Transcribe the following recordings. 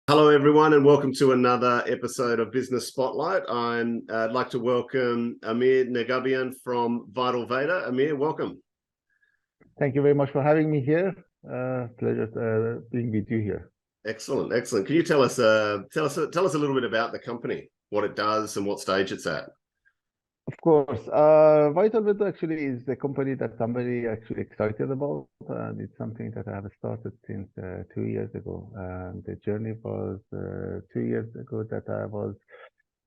Hello, everyone, and welcome to another episode of Business Spotlight. I'd like to welcome Amir Neghabian from Vital Veda. Amir, welcome. Thank you very much for having me here. Pleasure being with you here. Excellent, excellent. Can you tell us a little bit about the company, what it does, and what stage it's at? Of course, Vital Veda actually is a company that I'm very actually excited about, and it's something that I have started since 2 years ago. And the journey was 2 years ago that I was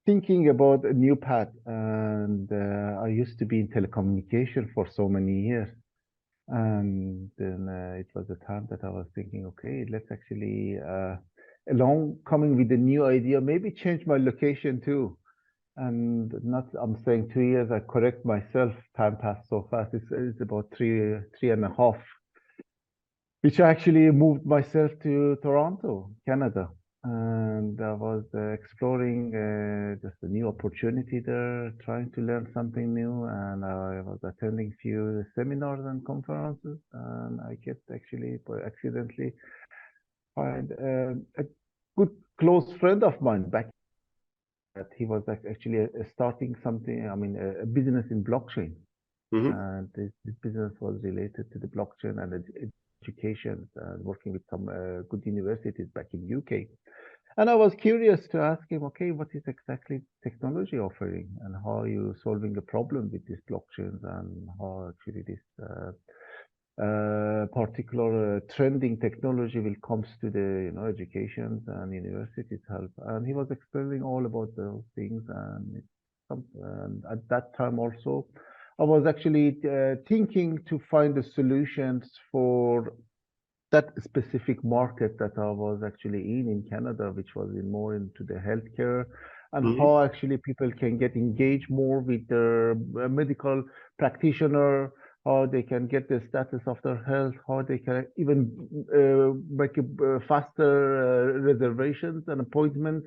thinking about a new path, and I used to be in telecommunication for so many years. And then it was a time that I was thinking, okay, let's actually, along coming with a new idea, maybe change my location too. And not, I'm saying 2 years, I correct myself, time passed so fast. It's about three and a half, which I actually moved myself to Toronto, Canada. And I was exploring just a new opportunity there, trying to learn something new. And I was attending few seminars and conferences. And I get actually, by accidentally, find a good close friend of mine back. That he was actually starting something, I mean, a business in blockchain. Mm-hmm. And this business was related to the blockchain and education, and working with some good universities back in UK. And I was curious to ask him, okay, what is exactly technology offering, and how are you solving a problem with these blockchains, and how actually this particular trending technology will comes to the education and universities help. And he was explaining all about those things, and at that time also I was actually thinking to find the solutions for that specific market that I was actually in Canada, which was more into the healthcare, and Mm-hmm. how actually people can get engaged more with their medical practitioner, how they can get the status of their health, how they can even make a faster reservations and appointments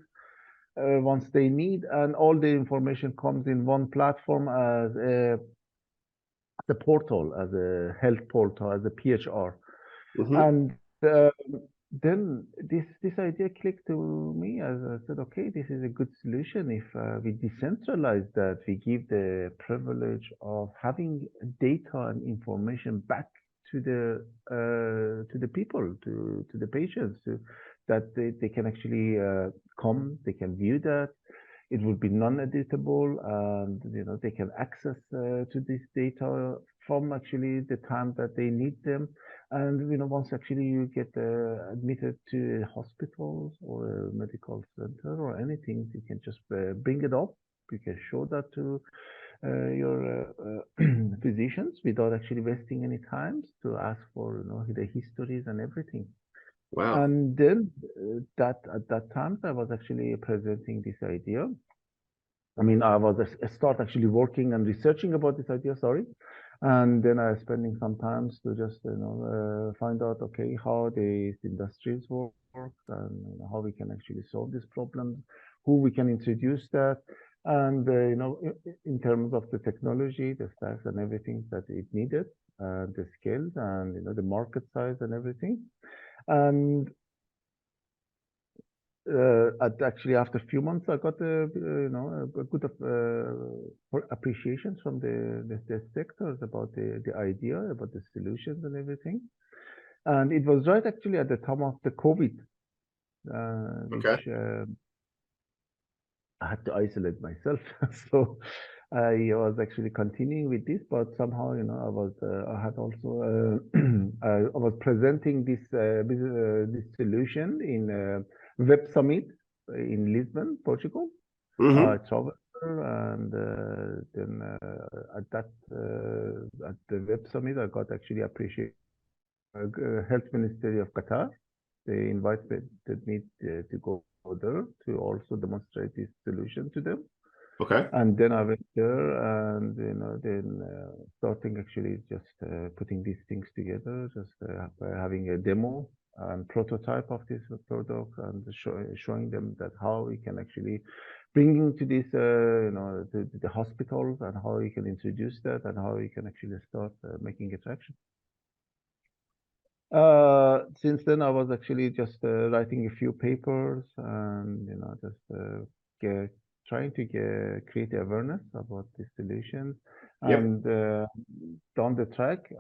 once they need, and all the information comes in one platform as a portal, as a health portal, as a PHR. Mm-hmm. And then this idea clicked to me, as I said, okay, this is a good solution if we decentralize that, we give the privilege of having data and information back to the people, to the patients, that they can actually come, they can view that. It will be non-editable, and they can access to this data from actually the time that they need them. And once actually you get admitted to hospitals or a medical center or anything, you can just bring it up. You can show that to your physicians without actually wasting any time to ask for the histories and everything. Wow. And then at that time, I was actually presenting this idea. I mean, I was start actually working and researching about this idea. Sorry, and then I was spending some time to just find out, okay, how these industries work, and how we can actually solve these problems, who we can introduce that, and in terms of the technology, the stacks and everything that it needed, the skills, and the market size and everything. And actually, after a few months, I got a good appreciations from the sectors about the idea, about the solutions and everything. And it was right actually at the time of the COVID, Okay. which I had to isolate myself. So I was actually continuing with this, but somehow, I had also, I was presenting this solution in Web Summit in Lisbon, Portugal. Mm-hmm. I traveled there, and then at the Web Summit, I got actually appreciated Health Ministry of Qatar. They invited me to go there to also demonstrate this solution to them. Okay. And then I went there, and then starting actually just putting these things together, just by having a demo and prototype of this product, and showing them that how we can actually bring into this, the hospitals, and how we can introduce that, and how we can actually start making it traction. Since then, I was actually just writing a few papers and just trying to create awareness about these solutions. Yep. And down the track,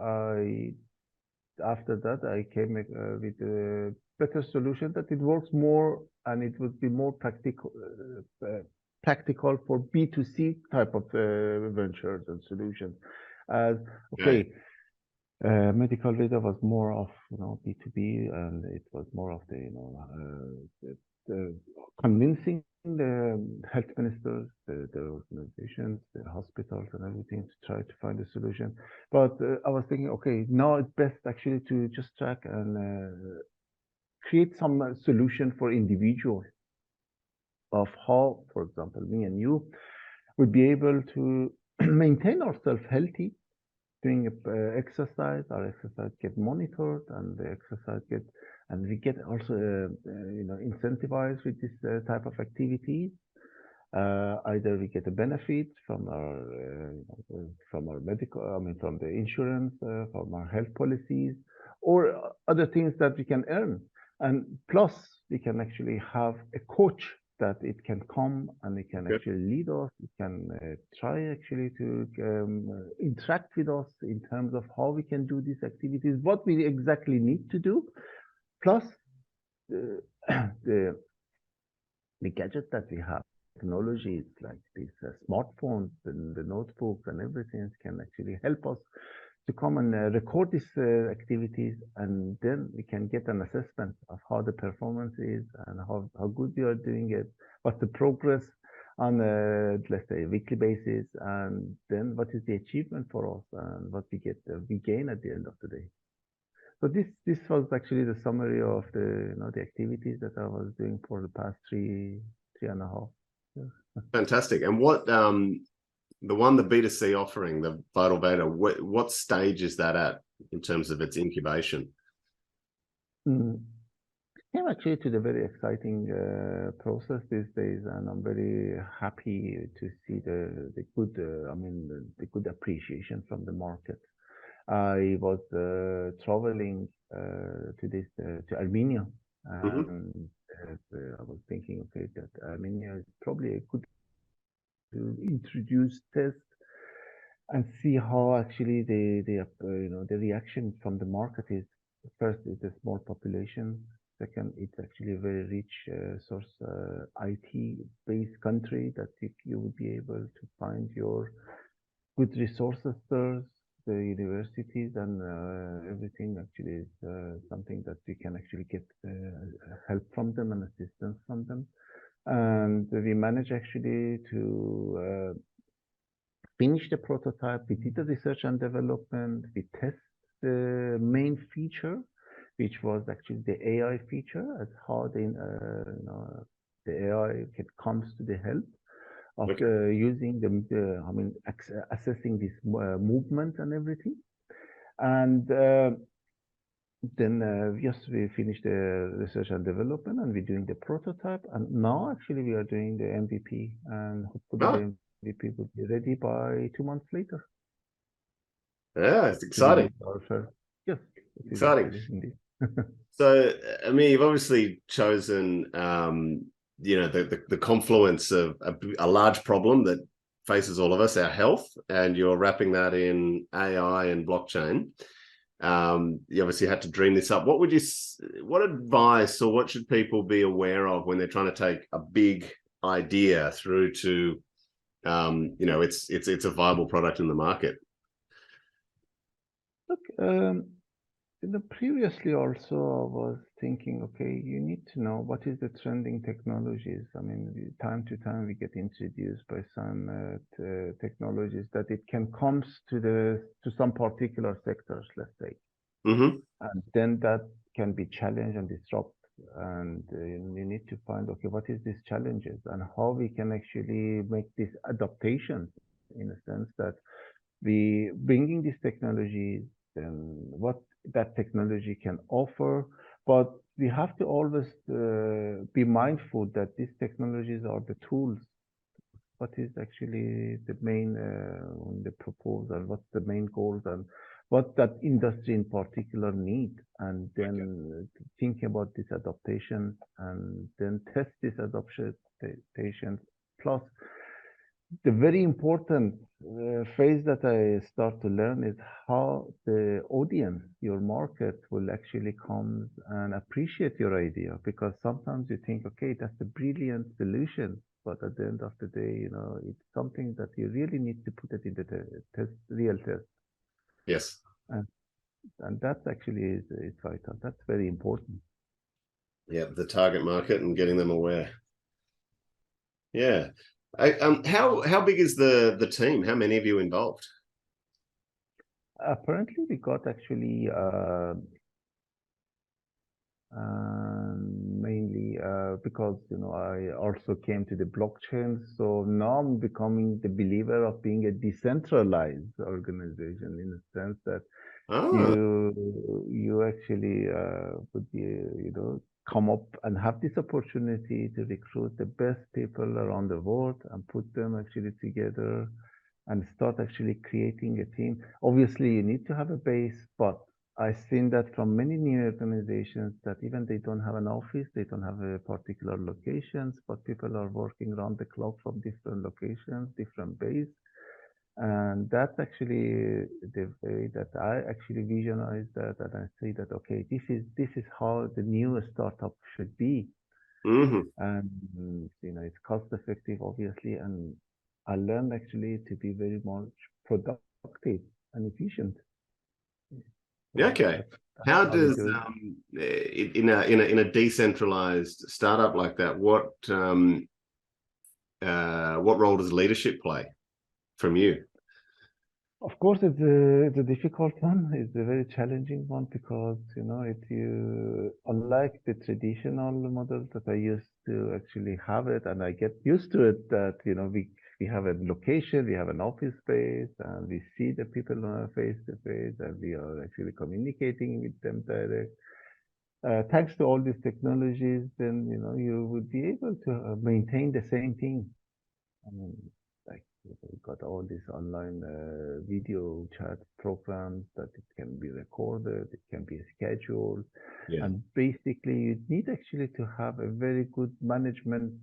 after that I came with a better solution that it works more and it would be more practical for B2C type of ventures and solutions. As okay. Medical Veda was more of B2B, and it was more of the convincing the health ministers, the organizations, the hospitals, and everything to try to find a solution. But I was thinking, okay, now it's best actually to just track and create some solution for individuals of how, for example, me and you would be able to maintain ourselves healthy doing exercise. Our exercise get monitored, and the exercise and we get also incentivized with this type of activities. Either we get a benefit from our medical, from the insurance, from our health policies, or other things that we can earn. And plus, we can actually have a coach that it can come and it can actually lead us. It can try actually to interact with us in terms of how we can do these activities, what we exactly need to do, plus the gadget that we have. Technologies like these smartphones and the notebooks and everything can actually help us to come and record these activities, and then we can get an assessment of how the performance is and how good we are doing it, what's the progress on let's say a weekly basis, and then what is the achievement for us and what we gain at the end of the day. So this was actually the summary of the activities that I was doing for the past three and a half years. Fantastic. And what the B2C offering, the Vital Veda, what stage is that at in terms of its incubation? Came actually to the very exciting process these days, and I'm very happy to see the good, the good appreciation from the market. I was traveling to Armenia, and I was thinking, okay, that Armenia is probably a good to introduce test and see how actually the reaction from the market is. First, it's a small population. Second, it's actually a very rich source IT-based country that you would be able to find your good resources there. The universities and everything actually is something that we can actually get help from them and assistance from them. And we managed actually to finish the prototype. We did the research and development. We test the main feature, which was actually the AI feature, as how the AI comes to the help of using assessing this movement and everything. And then yes, we finished the research and development, and we're doing the prototype. And now actually we are doing the MVP, and hopefully the MVP will be ready by 2 months later. Yeah, it's exciting. Yes, exciting. So, Amir, you've obviously chosen the confluence of a large problem that faces all of us, our health, and you're wrapping that in AI and blockchain. You obviously had to dream this up. What advice or what should people be aware of when they're trying to take a big idea through to, it's a viable product in the market? Look, previously also I was thinking, okay, you need to know what is the trending technologies. I mean, time to time we get introduced by some technologies that it can come to some particular sectors, let's say, and then that can be challenged and disrupt. And you need to find, okay, what is these challenges and how we can actually make these adaptations, in a sense that we bringing these technologies and what that technology can offer, but we have to always be mindful that these technologies are the tools. What is actually the main the proposal? What's the main goals, and what that industry in particular need, and then think about this adaptation and then test this adaptation. Plus, the very important phase that I start to learn is how the audience, your market, will actually come and appreciate your idea. Because sometimes you think, okay, that's a brilliant solution, but at the end of the day, you know, it's something that you really need to put it in the test, real test. Yes. And that actually is vital. That's very important. Yeah, the target market and getting them aware. Yeah. How big is the team? How many of you involved? Apparently, we got actually mainly because, you know, I also came to the blockchain, so now I'm becoming the believer of being a decentralized organization, in the sense that Oh, you actually would be, you know, come up and have this opportunity to recruit the best people around the world and put them actually together and start actually creating a team. Obviously, you need to have a base, but I've seen that from many new organizations that even they don't have an office, they don't have a particular locations, but people are working around the clock from different locations, different base. And that's actually the way that I actually visualize that, and I say that, okay, this is how the new startup should be. mm-hmm. And you know, it's cost effective, obviously, and I learned actually to be very much productive and efficient. So Okay. that's How how we does do it. in a decentralized startup like that, what role does leadership play from you? Of course, it's a difficult one. It's a very challenging one because, you know, unlike the traditional model that I used to actually have it, and I get used to it, that, you know, we have a location, we have an office space, and we see the people face to face, and we are actually communicating with them direct. Thanks to all these technologies, then, you know, you would be able to maintain the same thing. I mean, like, we got all these online video chat programs that it can be recorded, it can be scheduled, Yeah. and basically you need actually to have a very good management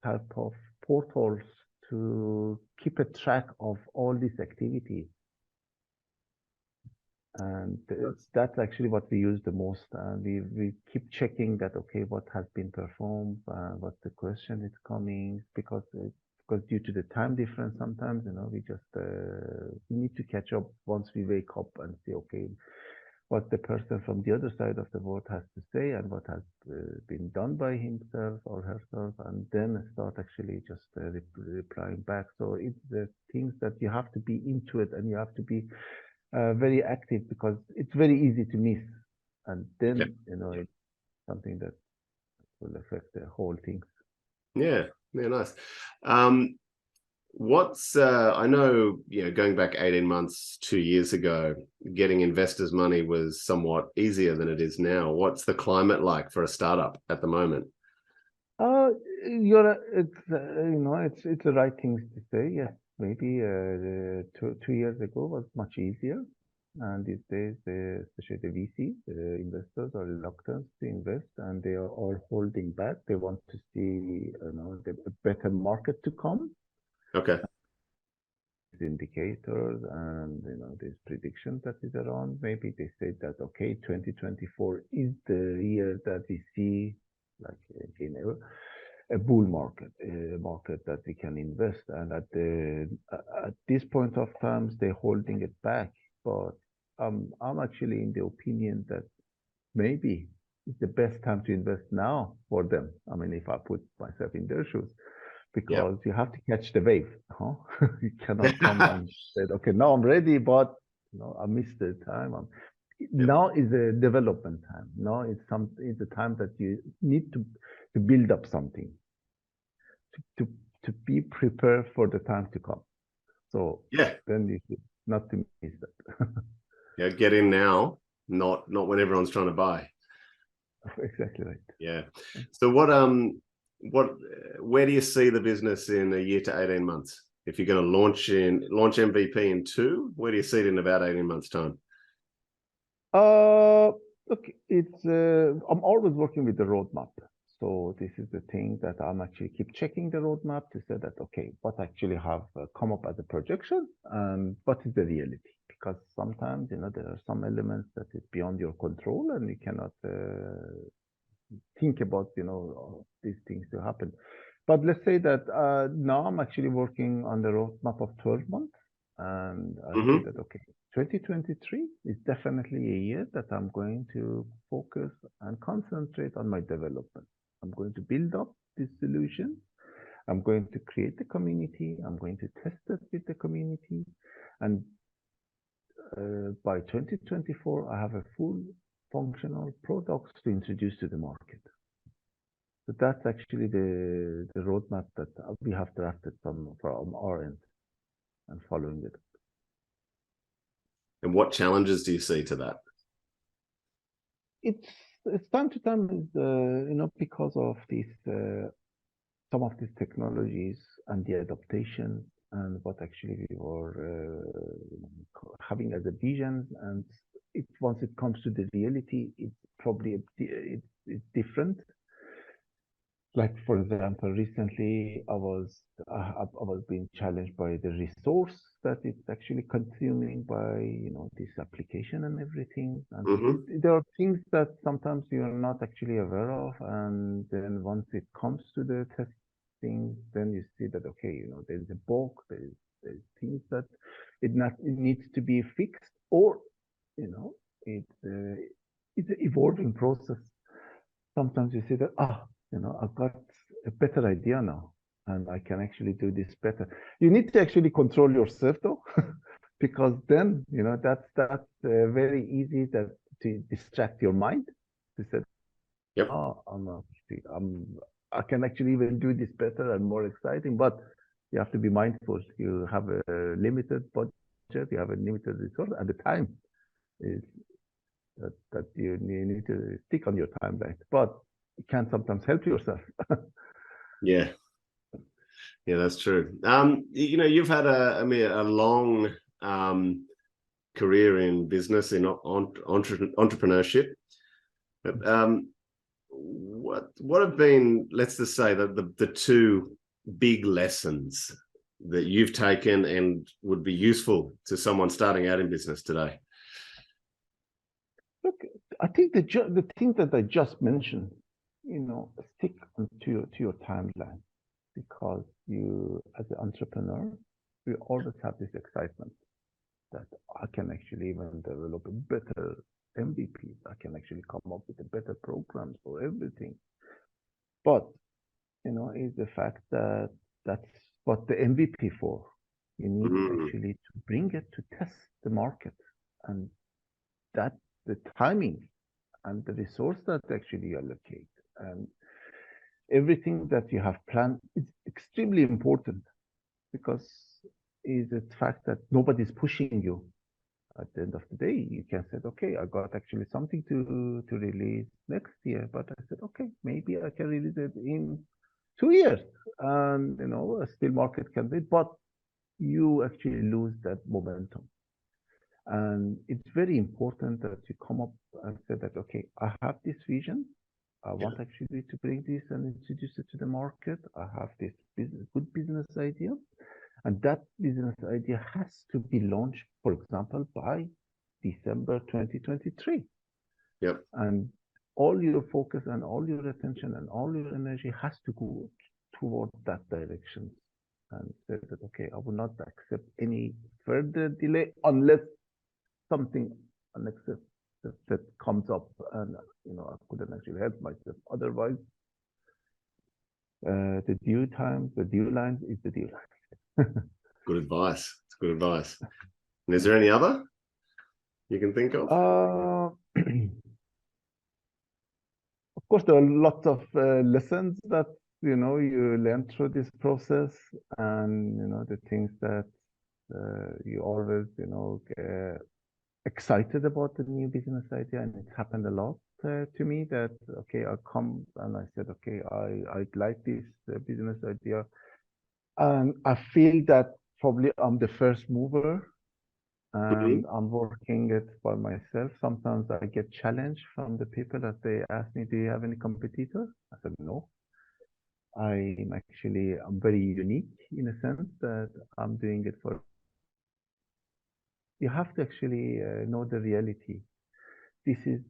type of portals to keep a track of all these activities. And that's actually what we use the most. And we keep checking that, okay, what has been performed, what the question is coming, because due to the time difference, sometimes, you know, we need to catch up once we wake up and see, okay, what the person from the other side of the world has to say and what has been done by himself or herself, and then start actually just replying back. So it's the things that you have to be into it, and you have to be very active, because it's very easy to miss, and Okay. then, you know, it's something that will affect the whole thing. Yeah. Yeah. Nice. Um, I know, you know, going back 18 months, 2 years ago, getting investors' money was somewhat easier than it is now. What's the climate like for a startup at the moment? Uh, it's you know, it's the right things to say. Yes, maybe 2 years ago was much easier, and these days, especially the VC investors are reluctant to invest, and they are all holding back. They want to see, you know, the better market to come, Okay. indicators, and, you know, this prediction that is around. Maybe they say that, okay, 2024 is the year that we see, like, you know, a bull market, a market that we can invest. And at this point of times, they're holding it back. But I'm actually in the opinion that maybe it's the best time to invest now for them. I mean, if I put myself in their shoes, Yeah. because you have to catch the wave, huh? You cannot come and say, okay, now I'm ready, but, you know, I missed the time. Yeah. Now is a development time. Now it's a time that you need to build up something, to be prepared for the time to come. So Yeah. then you should not to miss that. Yeah. Get in now, not when everyone's trying to buy. Exactly right. Yeah. So where do you see the business in a year to 18 months? If you're going to launch MVP in 2, where do you see it in about 18 months' time? Uh, Look, I'm always working with the roadmap. So this is the thing that I'm actually keep checking the roadmap to say that, okay, what actually have come up as a projection and what is the reality? Because sometimes, there are some elements that is beyond your control and you cannot think about, these things to happen. But let's say that now I'm actually working on the roadmap of 12 months. And I say that, okay, 2023 is definitely a year that I'm going to focus and concentrate on my development. I'm going to build up this solution. I'm going to create the community. I'm going to test it with the community. And by 2024, I have a full functional products to introduce to the market. So that's actually the roadmap that we have drafted from our end and following it. And what challenges do you see to that? It's time to time, because of these some of these technologies and the adaptation and what actually we were having as a vision, and once it comes to the reality, it's probably it's different. Like for example, recently I was being challenged by the resource that it's actually consuming by this application and everything. And there are things that sometimes you're not actually aware of, and then once it comes to the testing, then you see that okay, there's a bug, there's things that it needs to be fixed, or it's an evolving process. Sometimes you see that I've got a better idea now, and I can actually do this better. You need to actually control yourself though, because then that's very easy to distract your mind. To say, Yep. oh, I can actually even do this better and more exciting. But you have to be mindful. You have a limited budget, you have a limited resource, and the time is that you need to stick on your timeline. But you can sometimes help yourself. Yeah, that's true. You've had a long career in business, in entrepreneurship. What have been, let's just say, the two big lessons that you've taken and would be useful to someone starting out in business today? Look, I think the thing that I just mentioned, stick to your timeline, because you, as an entrepreneur, we always have this excitement that I can actually even develop a better MVP. I can actually come up with a better programs for everything. But is the fact that that's what the MVP for. You need actually to bring it to test the market, and that the timing and the resource that actually you allocate and everything that you have planned is extremely important, because is the fact that nobody's pushing you. At the end of the day, you can say, okay, I got actually something to release next year, but I said, okay, maybe I can release it in 2 years, and still market can be, but you actually lose that momentum. And it's very important that you come up and say that, okay, I have this vision. I want actually to bring this and introduce it to the market. I have this good business idea. And that business idea has to be launched, for example, by December 2023. Yep. And all your focus and all your attention and all your energy has to go toward that direction. And say that, okay, I will not accept any further delay unless something unexpected that comes up, and I couldn't actually help myself. Otherwise, the due line is the due line. Good advice. It's good advice. And is there any other you can think of? Of course, there are lots of lessons that you learn through this process, and the things that you always get excited about the new business idea. And it happened a lot to me that, okay, I come and I said, okay, I like this business idea, and I feel that probably I'm the first mover, and I'm working it by myself. Sometimes I get challenged from the people that they ask me, do you have any competitor? I said, no. I'm very unique in a sense that I'm doing it for, you have to actually know the reality. This is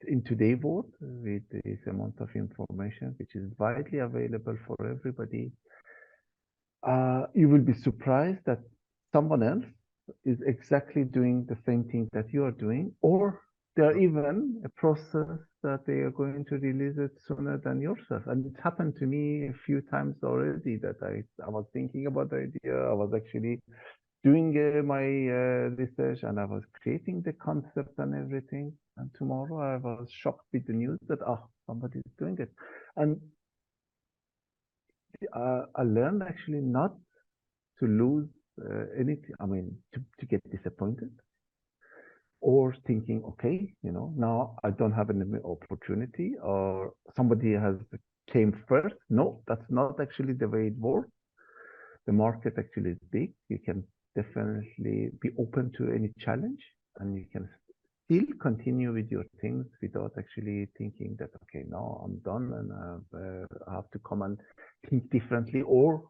in today's world with this amount of information, which is widely available for everybody. You will be surprised that someone else is exactly doing the same thing that you are doing, or there even a process that they are going to release it sooner than yourself. And it happened to me a few times already that I was thinking about the idea. I was actually doing my research and I was creating the concept and everything. And tomorrow I was shocked with the news that, somebody is doing it. And I learned actually not to lose anything. I mean, to get disappointed or thinking, okay, now I don't have any opportunity or somebody has came first. No, that's not actually the way it works. The market actually is big. You can definitely be open to any challenge and you can still continue with your things without actually thinking that, okay, now I'm done and I have to come and think differently or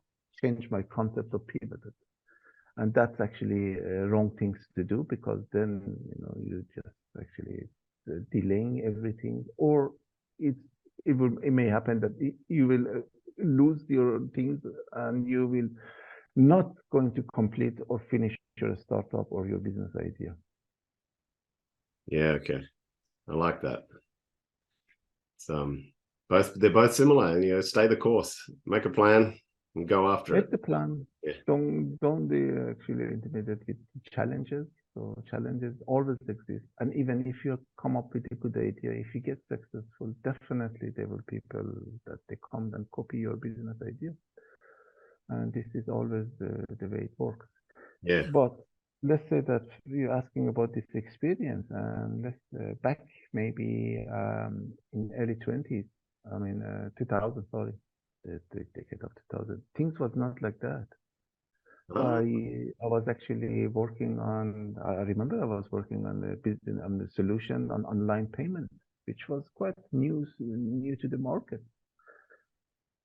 change my concept or pivot it. And that's actually wrong things to do, because then you just actually delaying everything, or it may happen that you will lose your things and you will not going to complete or finish your startup or your business idea. Yeah, okay. I like that. It's, they're both similar, and stay the course, make a plan and go after it. Make the plan. Yeah. Don't be actually intimidated with challenges. So challenges always exist. And even if you come up with a good idea, if you get successful, definitely there will be people that they come and copy your business idea. And this is always the way it works. Yeah. But let's say that you're asking about this experience, and let's back maybe in early 20s, 2000, sorry, the decade of 2000, things was not like that. I was actually working on, I remember I was working on the business, on the solution on online payment, which was quite new to the market.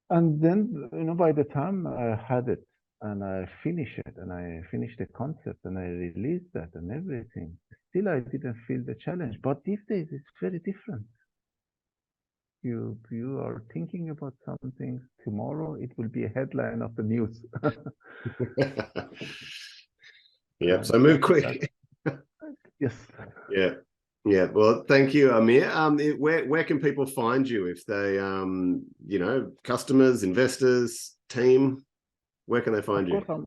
And then, by the time I had it and I finished it and I finished the concept and I released that and everything, still I didn't feel the challenge. But these days it's very different. You are thinking about something, tomorrow it will be a headline of the news. Yep. So move quick. Yes. Yeah. Yeah. Well, thank you, Amir. Where can people find you if they, customers, investors, team? Where can they find you? Of course,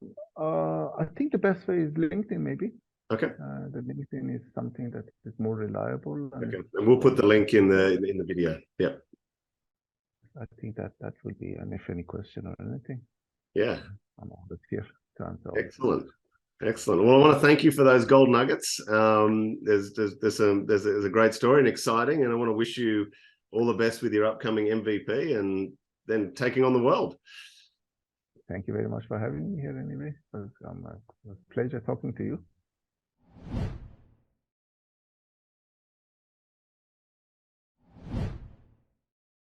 I think the best way is LinkedIn, maybe. Okay. The LinkedIn is something that is more reliable. Okay. And we'll put the link in the video. Yeah. I think that would be, and if any question or anything, yeah, I'm always here to answer. Excellent. Excellent. Well, I want to thank you for those gold nuggets. There's a great story and exciting, and I want to wish you all the best with your upcoming MVP and then taking on the world. Thank you very much for having me here anyway. It was a pleasure talking to you.